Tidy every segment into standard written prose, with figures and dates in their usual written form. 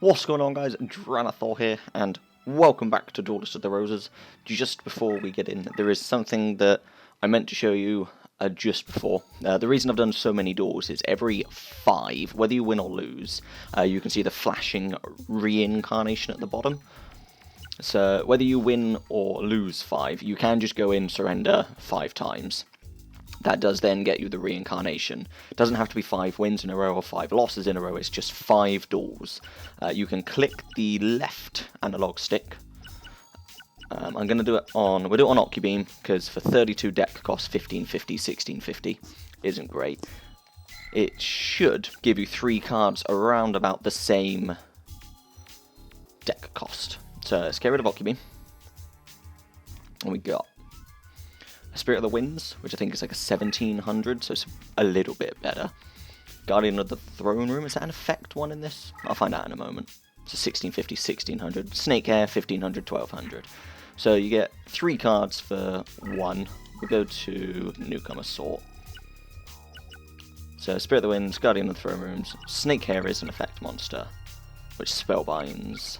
What's going on, guys? Dranathor here, and welcome back to Duelist of the Roses. Just before we get in, there is something that I meant to show you just before. The reason I've done so many duels is every 5, whether you win or lose, you can see the flashing reincarnation at the bottom. So whether you win or lose 5, you can just go in, surrender 5 times. That does then get you the reincarnation. It doesn't have to be 5 wins in a row or 5 losses in a row, it's just 5 duels. You can click the left analog stick. I'm going to do it on, we'll do it on Occubeam, because for 32 deck cost 1550, 1650 isn't great. It should give you 3 cards around about the same deck cost. So let's get rid of Occubeam. And we got Spirit of the Winds, which I think is like a 1700, so it's a little bit better. Guardian of the Throne Room, is that an effect one in this? I'll find out in a moment. It's a 1650, 1600. Snake Hair, 1500, 1200. So you get 3 cards for 1. We'll go to Newcomer Sort. So Spirit of the Winds, Guardian of the Throne Rooms. Snake Hair is an effect monster, which spellbinds.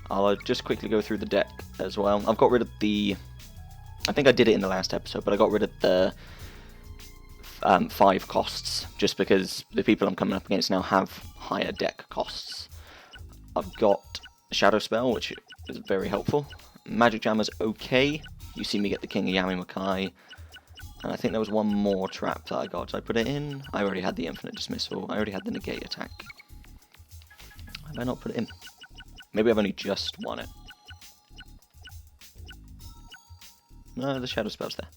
I'll just quickly go through the deck as well. I've got rid of the... I think I did it in the last episode, but I got rid of the 5 costs, just because the people I'm coming up against now have higher deck costs. I've got Shadow Spell, which is very helpful. Magic Jammer's okay. You see me get the King of Yami-Makai. And I think there was one more trap that I got. Did I put it in? I already had the Infinite Dismissal. I already had the Negate Attack. Have I not put it in? Maybe I've only just won it. No, the Shadow Spell's there.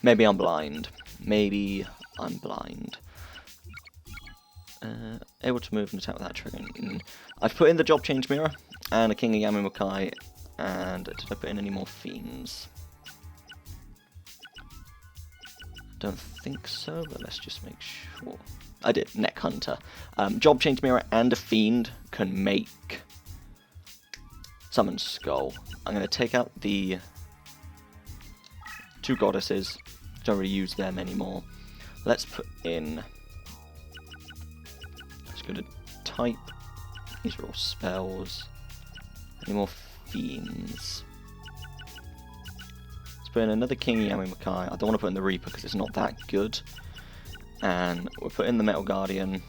Maybe I'm blind. Maybe I'm blind. Able to move and attack without triggering. I've put in the Job Change Mirror, and a King of Yami-Makai, and did I put in any more Fiends? Don't think so, but let's just make sure. I did, Neck Hunter. Job Change Mirror and a Fiend can make Summon Skull. I'm going to take out the 2 goddesses, don't really use them anymore. Let's put in, let's go to type, these are all spells. Any more fiends? Let's put in another King Yami-Makai. I don't want to put in the Reaper because it's not that good. And we'll put in the Metal Guardian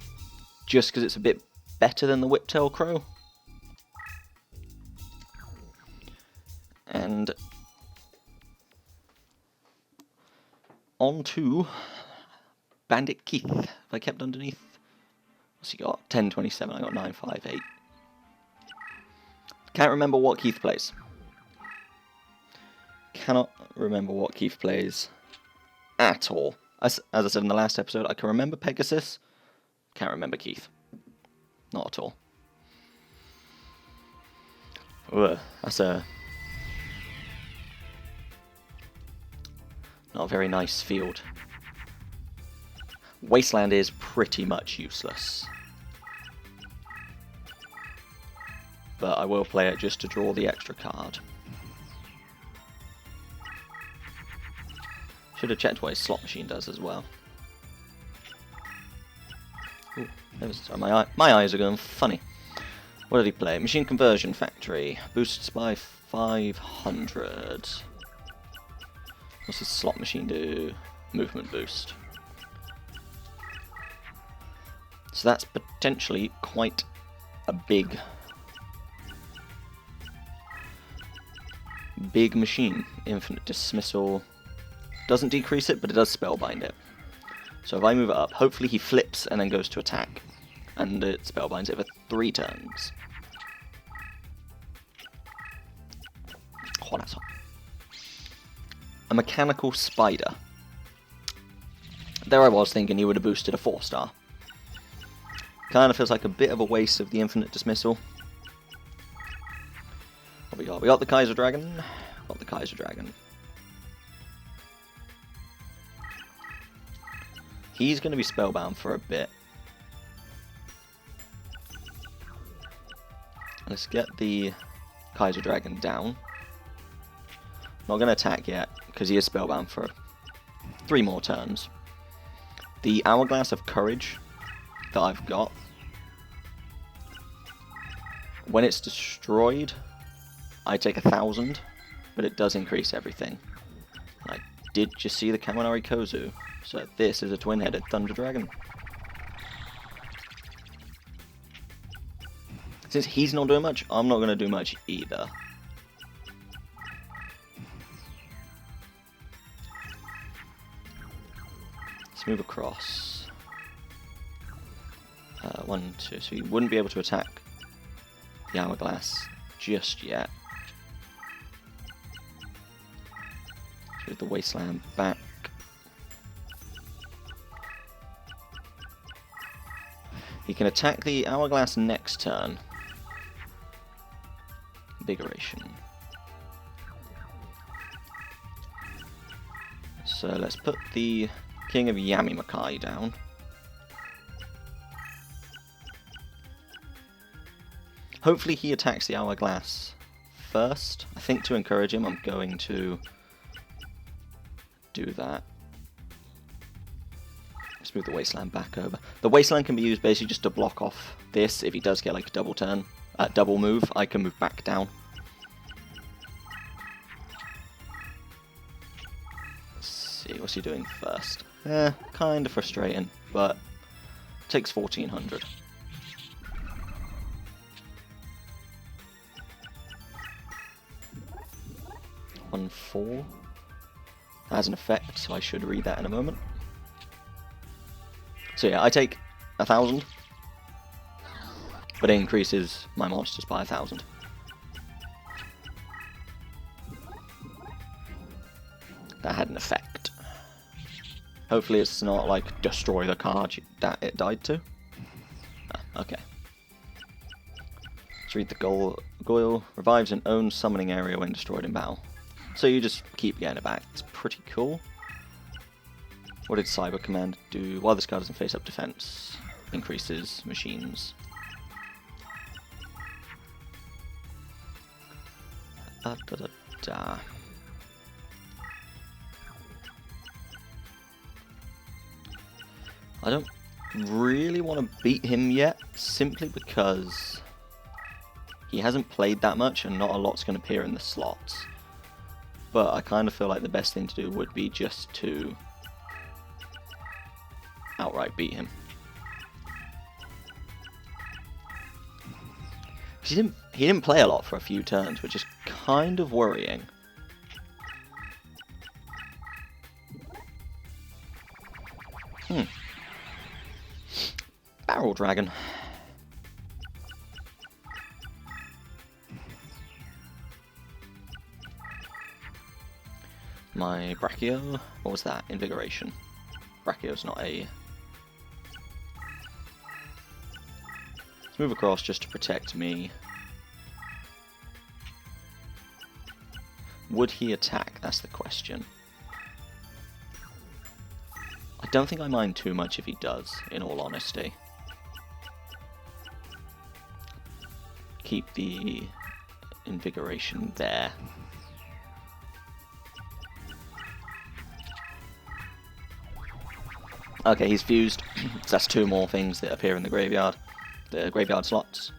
just because it's a bit better than the Whiptail Crow. And on to Bandit Keith. Have I kept underneath? What's he got? 1027. I got 958. Can't remember what Keith plays. Cannot remember what Keith plays at all. As I said in the last episode, I can remember Pegasus. Can't remember Keith. Not at all. Ugh, that's a... not a very nice field. Wasteland is pretty much useless. But I will play it just to draw the extra card. Should have checked what his slot machine does as well. Ooh, my eyes are going funny. What did he play? Machine Conversion Factory. Boosts by 500. What's his slot machine do? Movement boost. So that's potentially quite a big machine. Infinite Dismissal doesn't decrease it, but it does spellbind it. So if I move it up, hopefully he flips and then goes to attack, and it spellbinds it for 3 turns. Oh, that's hot. A Mechanical Spider. There I was thinking he would have boosted a 4-star. Kind of feels like a bit of a waste of the Infinite Dismissal. What we got? We got the Kaiser Dragon. Got the Kaiser Dragon. He's going to be spellbound for a bit. Let's get the Kaiser Dragon down. Not going to attack yet, because he is spellbound for 3 more turns. The Hourglass of Courage that I've got When it's destroyed, I take 1,000, but it does increase everything. I did just see the Kaminari Kozu, so this is a twin-headed Thunder Dragon. Since he's not doing much, I'm not going to do much either. Let's move across. 1, 2, so he wouldn't be able to attack the Hourglass just yet. Let's move the Wasteland back. He can attack the Hourglass next turn. Invigoration. So let's put the King of Yamimakai down. Hopefully he attacks the Hourglass first. I think to encourage him, I'm going to do that. Let's move the Wasteland back over. The Wasteland can be used basically just to block off this. If he does get like a double turn, double move, I can move back down. Let's see, what's he doing first? Kind of frustrating, but takes 1,400. On 4 has an effect, so I should read that in a moment. So yeah, I take 1,000, but it increases my monsters by 1,000. That had an effect. Hopefully it's not like destroy the card that it died to. Okay. Let's read the Goyle. Revives an own summoning area when destroyed in battle. So you just keep getting it back. It's pretty cool. What did Cyber Command do? While this card doesn't face up defense, increases machines. I don't really want to beat him yet, simply because he hasn't played that much and not a lot's going to appear in the slots. But I kind of feel like the best thing to do would be just to outright beat him. He didn't play a lot for a few turns, which is kind of worrying. Barrel Dragon. My Brachio, what was that? Invigoration. Brachio's not a... Let's move across just to protect me. Would he attack? That's the question. I don't think I mind too much if he does, in all honesty. Keep the invigoration there. Okay, he's fused. So that's 2 more things that appear in the graveyard slots.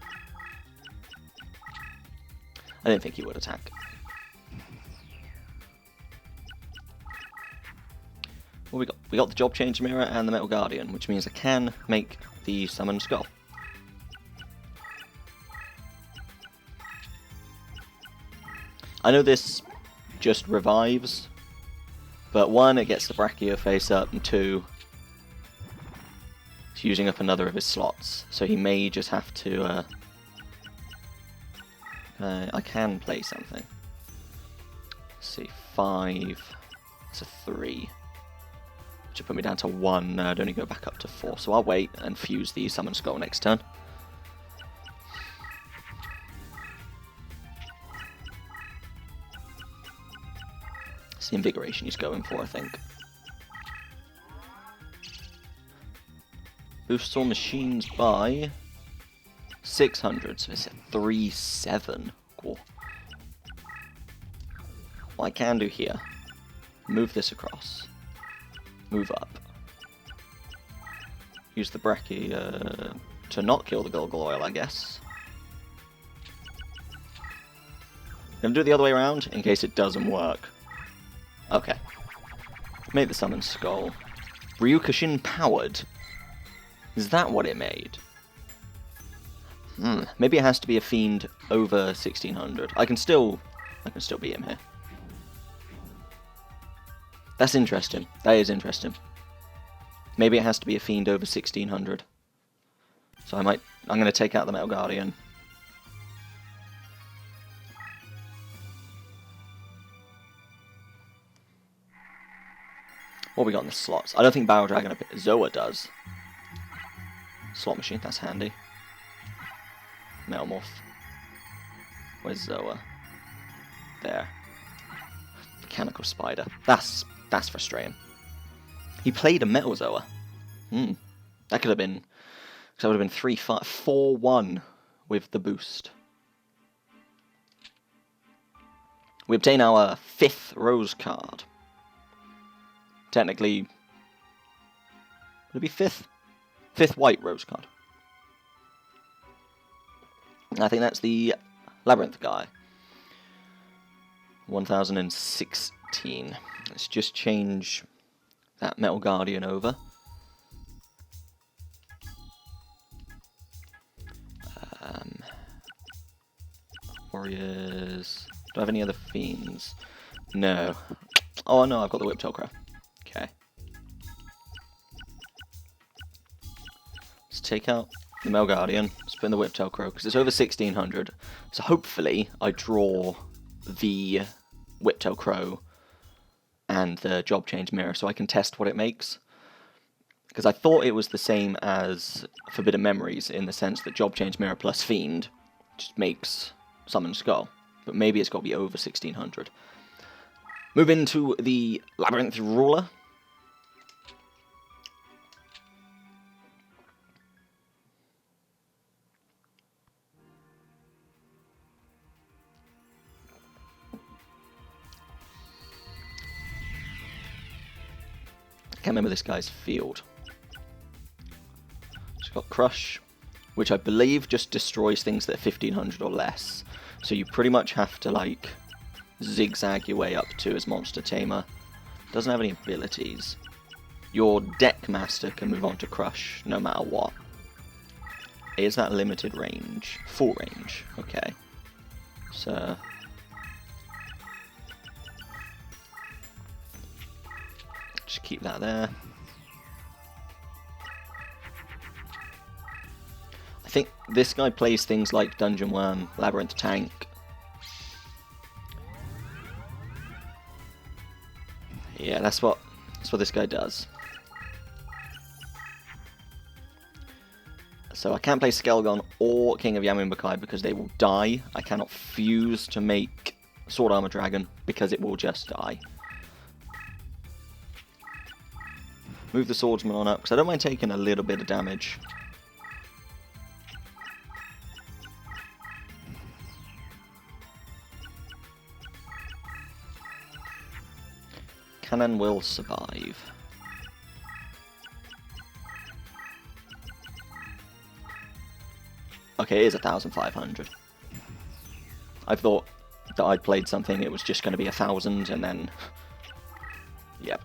I didn't think he would attack. What we got? We got the Job Change Mirror and the Metal Guardian, which means I can make the Summon Skull. I know this just revives, but 1, it gets the Brachio face up, and 2, it's using up another of his slots, so he may just have to... I can play something. Let's see, 5, it's a 3. Which will put me down to 1, no, I'd only go back up to 4, so I'll wait and fuse the Summon Skull next turn. It's the Invigoration he's going for, I think. Boosts all machines by 600, so it's a 3-7. Cool. What I can do here, move this across, move up, use the Brachio to not kill the Gargoyle, I guess. Gonna do it the other way around in case it doesn't work. Okay. Made the summon skull. Ryukushin powered. Is that what it made? Maybe it has to be a fiend over 1600. I can still beat him here. That's interesting. That is interesting. Maybe it has to be a fiend over 1600. So I'm going to take out the Metal Guardian. What we got in the slots? I don't think Barrel Dragon Zoa does. Slot machine, that's handy. Metamorph. Where's Zoa? There. Mechanical Spider. That's frustrating. He played a Metal Zoa. That could have been... Because that would have been 3-5... 4-1 with the boost. We obtain our 5th Rose card. Technically... Would it be 5th? 5th White Rose card. I think that's the Labyrinth guy. 1016. Let's just change that Metal Guardian over. Warriors. Do I have any other fiends? No. Oh no, I've got the Whiptail Crow. Okay. Let's take out the Metal Guardian. Let's put in the Whiptail Crow because it's over 1600. So hopefully I draw the Whiptail Crow and the Job Change Mirror so I can test what it makes. Because I thought it was the same as Forbidden Memories in the sense that Job Change Mirror plus Fiend just makes Summon Skull. But maybe it's got to be over 1600. Move into the Labyrinth Ruler. I can't remember this guy's field. It's got Crush, which I believe just destroys things that are 1500 or less. So you pretty much have to, like, zigzag your way up to his Monster Tamer. Doesn't have any abilities. Your Deck Master can move on to Crush no matter what. Is that limited range? Full range. Okay. So... just keep that there. I think this guy plays things like Dungeon Worm, Labyrinth Tank. Yeah, that's what this guy does. So I can't play Skelgon or King of Yaminbakai because they will die. I cannot fuse to make Sword Armor Dragon because it will just die. Move the Swordsman on up because I don't mind taking a little bit of damage. Cannon will survive. Okay, it is 1500. I thought that I'd played something, it was just going to be 1000 and then... Yep.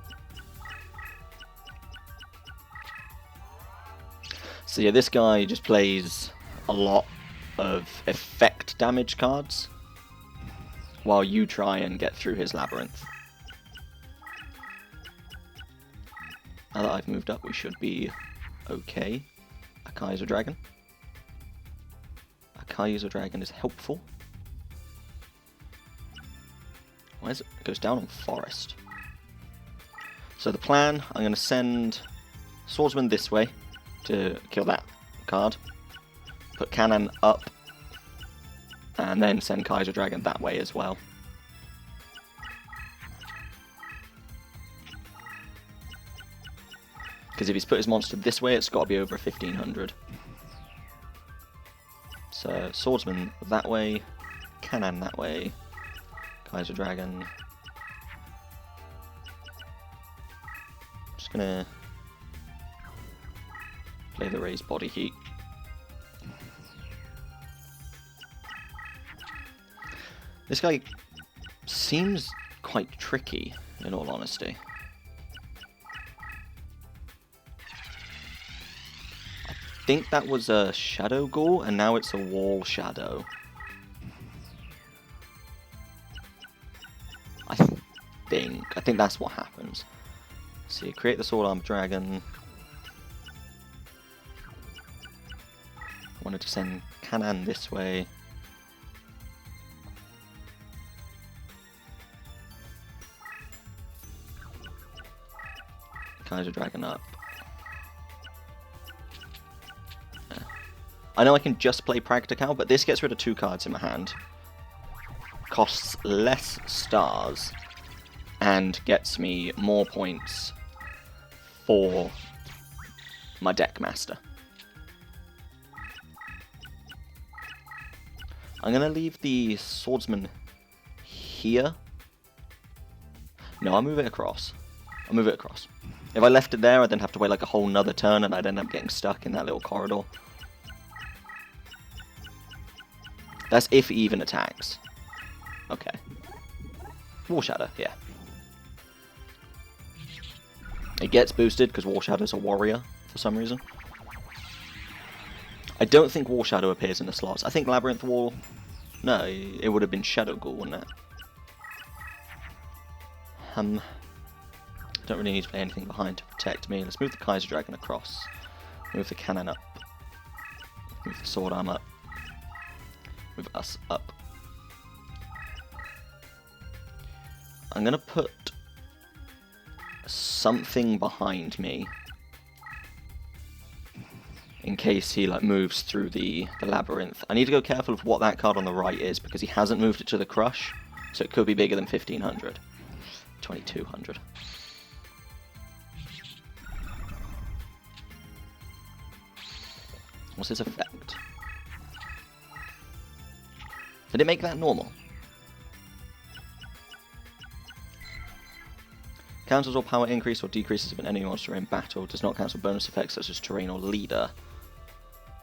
So yeah, this guy just plays a lot of effect damage cards while you try and get through his labyrinth. Now that I've moved up, we should be okay. A Kaiser Dragon. A Kaiser Dragon is helpful. Why is it? It goes down on Forest. So the plan, I'm going to send Swordsman this way to kill that card. Put Cannon up. And then send Kaiser Dragon that way as well. Because if he's put his monster this way, it's got to be over 1500. So, Swordsman that way, Cannon that way, Kaiser Dragon. Just gonna play the raised body heat. This guy seems quite tricky, in all honesty. I think that was a Shadow Ghoul, and now it's a Wall Shadow. I think that's what happens. So you create the Sword Arm Dragon. I wanted to send Kanan this way. Kaiser Dragon up. Yeah. I know I can just play Practical, but this gets rid of 2 cards in my hand. Costs less stars. And gets me more points for my deck master. I'm going to leave the swordsman here. No, I'll move it across. I'll move it across. If I left it there, I'd then have to wait like a whole nother turn and I'd end up getting stuck in that little corridor. That's if he even attacks. Okay. Wall Shadow, yeah. It gets boosted because Wall Shadow's a warrior for some reason. I don't think Wall Shadow appears in the slots. I think Labyrinth Wall... No, it would have been Shadow Ghoul, wouldn't it? Don't really need to play anything behind to protect me. Let's move the Kaiser Dragon across. Move the cannon up. Move the sword arm up. Move us up. I'm going to put something behind me in case he like moves through the labyrinth. I need to go careful of what that card on the right is because he hasn't moved it to the crush, so it could be bigger than 1500. 2200. What's his effect? Did it make that normal? Cancels all power increase or decreases of an enemy monster in battle. Does not cancel bonus effects such as terrain or leader.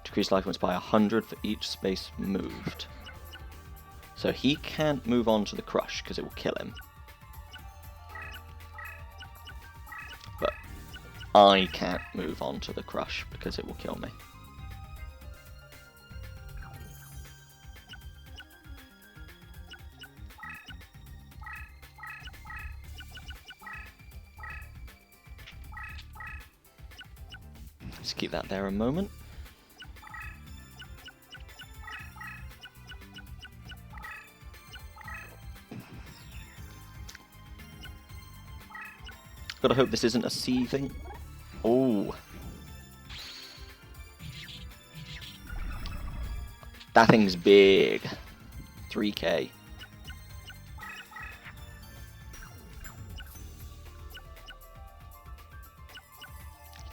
Decrease life points by 100 for each space moved. So he can't move on to the crush because it will kill him. But I can't move on to the crush because it will kill me. Just keep that there a moment. Gotta hope this isn't a C thing. Oh. That thing's big. 3k.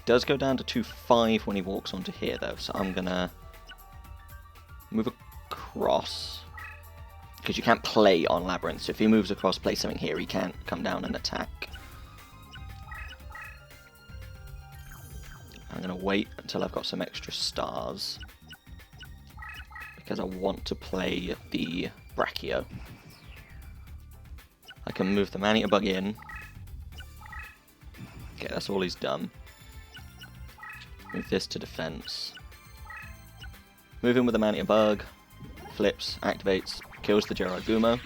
Does go down to 2-5 when he walks onto here though, so I'm gonna move across because you can't play on Labyrinth, so if he moves across, play something here, he can't come down and attack. I'm gonna wait until I've got some extra stars because I want to play the Brachio. I can move the Maniac Bug in. Okay, that's all he's done. Move this to defense. Move in with the Mania Bug. Flips, activates, kills the Gerard Gumo.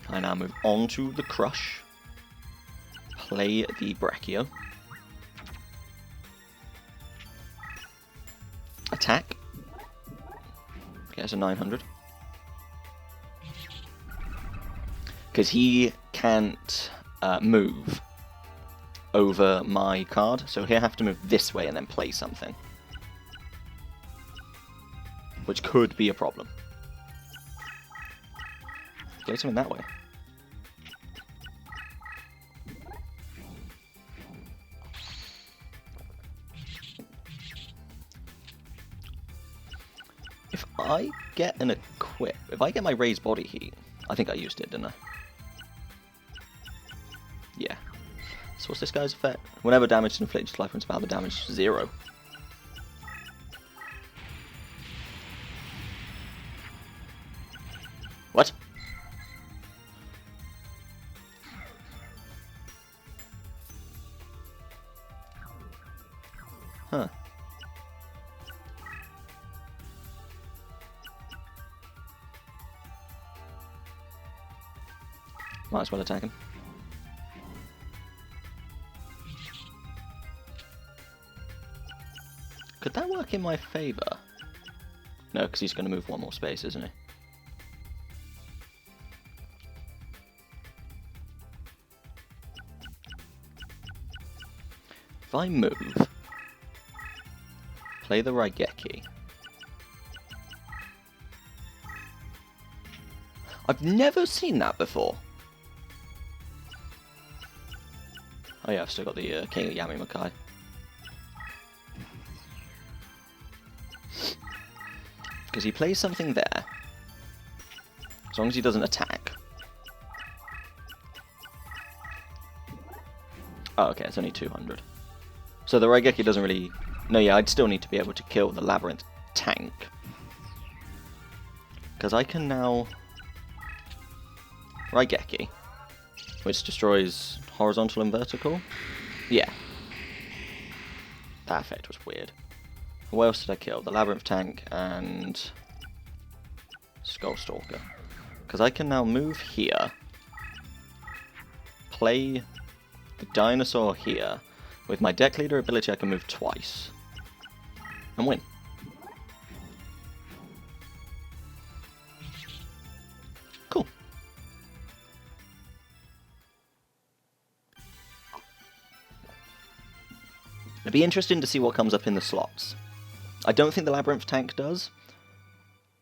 I now move on to the Crush. Play the Brachio. Attack. Okay, that's a 900. Because he can't move over my card, so he'll have to move this way and then play something. Which could be a problem. Play something that way. If I get an equip, if I get my raised body heat, I think I used it, didn't I? Yeah. So what's this guy's effect? Whenever damage is inflicted, life points about the damage 0. Huh. Might as well attack him. Could that work in my favour? No, because he's going to move one more space, isn't he? If I move, play the Raigeki. I've never seen that before. Oh yeah, I've still got the King of Yamimakai. Because he plays something there. As long as he doesn't attack. Oh, okay, it's only 200. So the Raigeki doesn't really... No, yeah, I'd still need to be able to kill the Labyrinth tank. Because I can now... Raigeki, which destroys horizontal and vertical. Yeah. That effect was weird. What else did I kill? The Labyrinth tank and... Skullstalker. Because I can now move here. Play the dinosaur here. With my deck leader ability I can move twice. And win. Cool. It'd be interesting to see what comes up in the slots. I don't think the Labyrinth tank does.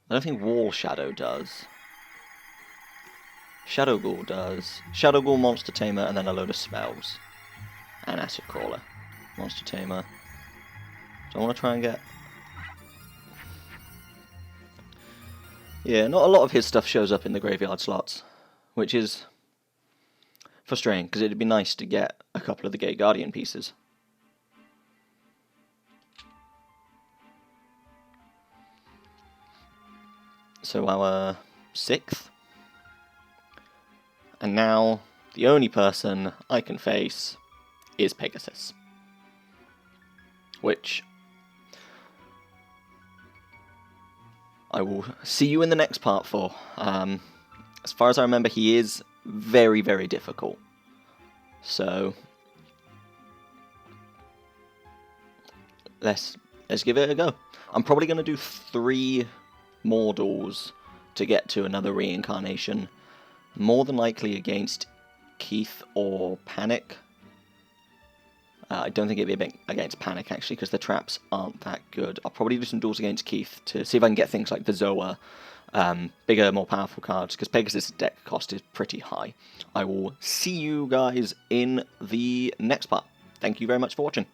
I don't think Wall Shadow does. Shadow Ghoul does. Shadow Ghoul, Monster Tamer, and then a load of spells. And Acid Crawler. Monster Tamer. So I want to try and get... Yeah, not a lot of his stuff shows up in the graveyard slots. Which is frustrating, because it'd be nice to get a couple of the Gate Guardian pieces. So our 6th. And now, the only person I can face is Pegasus. Which I will see you in the next part for. As far as I remember, he is very, very difficult. So let's give it a go. I'm probably going to do 3 more duels to get to another reincarnation. More than likely against Keith or Panic. I don't think it'd be against Panic, actually, because the traps aren't that good. I'll probably do some duels against Keith to see if I can get things like the Zoa, bigger, more powerful cards, because Pegasus' deck cost is pretty high. I will see you guys in the next part. Thank you very much for watching.